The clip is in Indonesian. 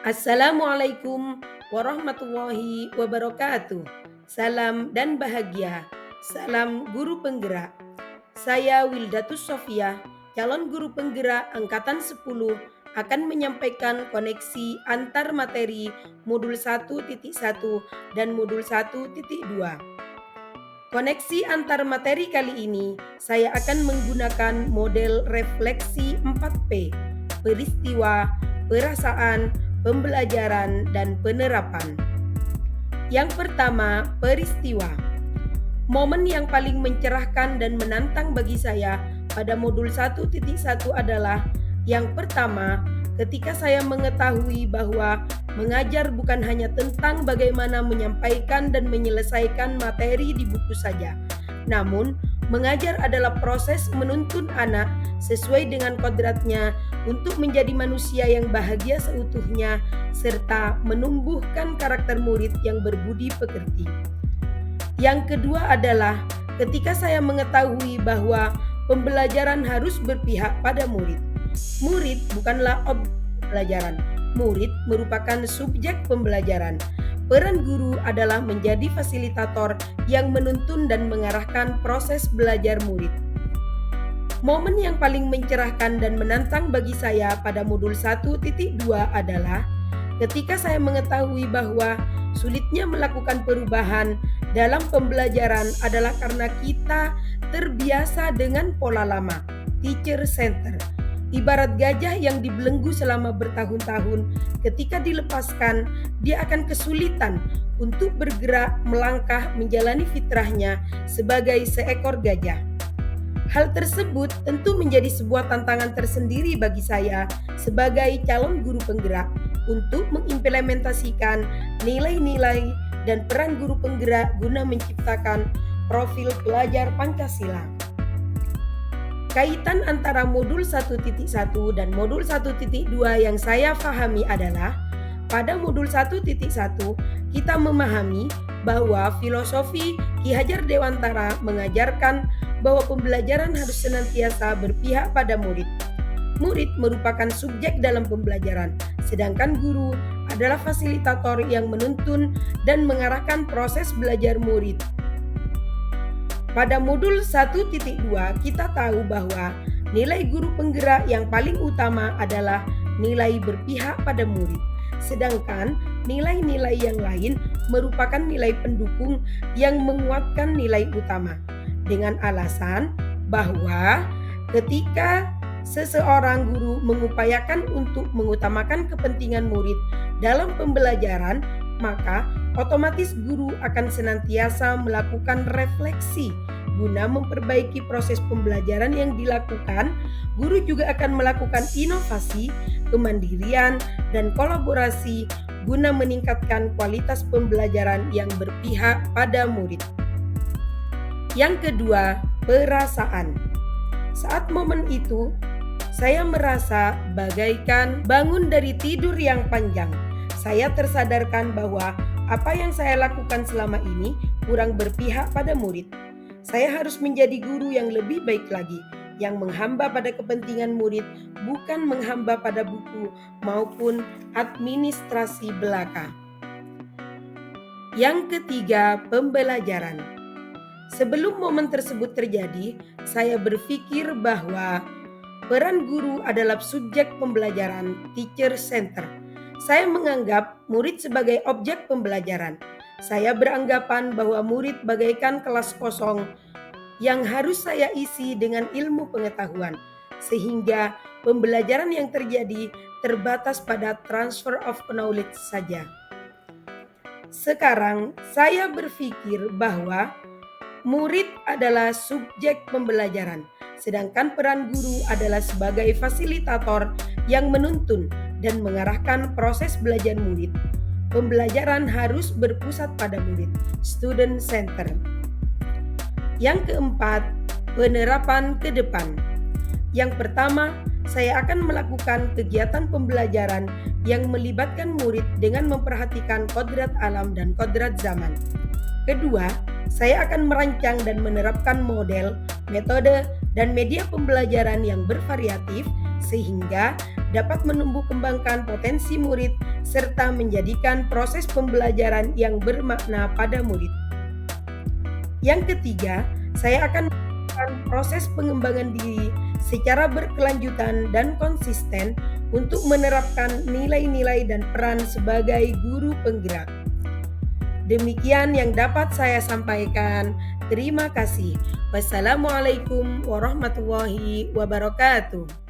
Assalamualaikum warahmatullahi wabarakatuh. Salam dan bahagia. Salam guru penggerak. Saya Wildatus Sofia, calon guru penggerak angkatan 10 akan menyampaikan koneksi antar materi modul 1.1 dan modul 1.2. Koneksi antar materi kali ini saya akan menggunakan model refleksi 4P, peristiwa, perasaan, pembelajaran, dan penerapan. Yang pertama, peristiwa. Momen yang paling mencerahkan dan menantang bagi saya pada modul 1.1 adalah yang pertama, ketika saya mengetahui bahwa mengajar bukan hanya tentang bagaimana menyampaikan dan menyelesaikan materi di buku saja, namun mengajar adalah proses menuntun anak sesuai dengan kodratnya untuk menjadi manusia yang bahagia seutuhnya serta menumbuhkan karakter murid yang berbudi pekerti. Yang kedua adalah ketika saya mengetahui bahwa pembelajaran harus berpihak pada murid. Murid bukanlah objek pembelajaran. Murid merupakan subjek pembelajaran. Peran guru adalah menjadi fasilitator yang menuntun dan mengarahkan proses belajar murid. Momen yang paling mencerahkan dan menantang bagi saya pada modul 1.2 adalah ketika saya mengetahui bahwa sulitnya melakukan perubahan dalam pembelajaran adalah karena kita terbiasa dengan pola lama, teacher center. Ibarat gajah yang dibelenggu selama bertahun-tahun, ketika dilepaskan, dia akan kesulitan untuk bergerak, melangkah, menjalani fitrahnya sebagai seekor gajah. Hal tersebut tentu menjadi sebuah tantangan tersendiri bagi saya sebagai calon guru penggerak untuk mengimplementasikan nilai-nilai dan peran guru penggerak guna menciptakan profil pelajar Pancasila. Kaitan antara modul 1.1 dan modul 1.2 yang saya pahami adalah pada modul 1.1 kita memahami bahwa filosofi Ki Hajar Dewantara mengajarkan bahwa pembelajaran harus senantiasa berpihak pada murid. Murid merupakan subjek dalam pembelajaran, sedangkan guru adalah fasilitator yang menuntun dan mengarahkan proses belajar murid. Pada modul 1.2 kita tahu bahwa nilai guru penggerak yang paling utama adalah nilai berpihak pada murid. Sedangkan nilai-nilai yang lain merupakan nilai pendukung yang menguatkan nilai utama. Dengan alasan bahwa ketika seseorang guru mengupayakan untuk mengutamakan kepentingan murid dalam pembelajaran, maka otomatis guru akan senantiasa melakukan refleksi guna memperbaiki proses pembelajaran yang dilakukan. Guru juga akan melakukan inovasi, kemandirian, dan kolaborasi guna meningkatkan kualitas pembelajaran yang berpihak pada murid. Yang kedua, perasaan. Saat momen itu, saya merasa bagaikan bangun dari tidur yang panjang. Saya tersadarkan bahwa apa yang saya lakukan selama ini kurang berpihak pada murid. Saya harus menjadi guru yang lebih baik lagi, yang menghamba pada kepentingan murid, bukan menghamba pada buku maupun administrasi belaka. Yang ketiga, pembelajaran. Sebelum momen tersebut terjadi, saya berpikir bahwa peran guru adalah subjek pembelajaran, teacher center. Saya menganggap murid sebagai objek pembelajaran. Saya beranggapan bahwa murid bagaikan kelas kosong yang harus saya isi dengan ilmu pengetahuan, sehingga pembelajaran yang terjadi terbatas pada transfer of knowledge saja. Sekarang saya berpikir bahwa murid adalah subjek pembelajaran, sedangkan peran guru adalah sebagai fasilitator yang menuntun dan mengarahkan proses belajar murid. Pembelajaran harus berpusat pada murid, student center. Yang keempat, penerapan ke depan. Yang pertama, saya akan melakukan kegiatan pembelajaran yang melibatkan murid dengan memperhatikan kodrat alam dan kodrat zaman. Kedua, saya akan merancang dan menerapkan model, metode, dan media pembelajaran yang bervariatif sehingga dapat menumbuh kembangkan potensi murid serta menjadikan proses pembelajaran yang bermakna pada murid. Yang ketiga, saya akan melakukan proses pengembangan diri secara berkelanjutan dan konsisten untuk menerapkan nilai-nilai dan peran sebagai guru penggerak. Demikian yang dapat saya sampaikan. Terima kasih. Wassalamualaikum warahmatullahi wabarakatuh.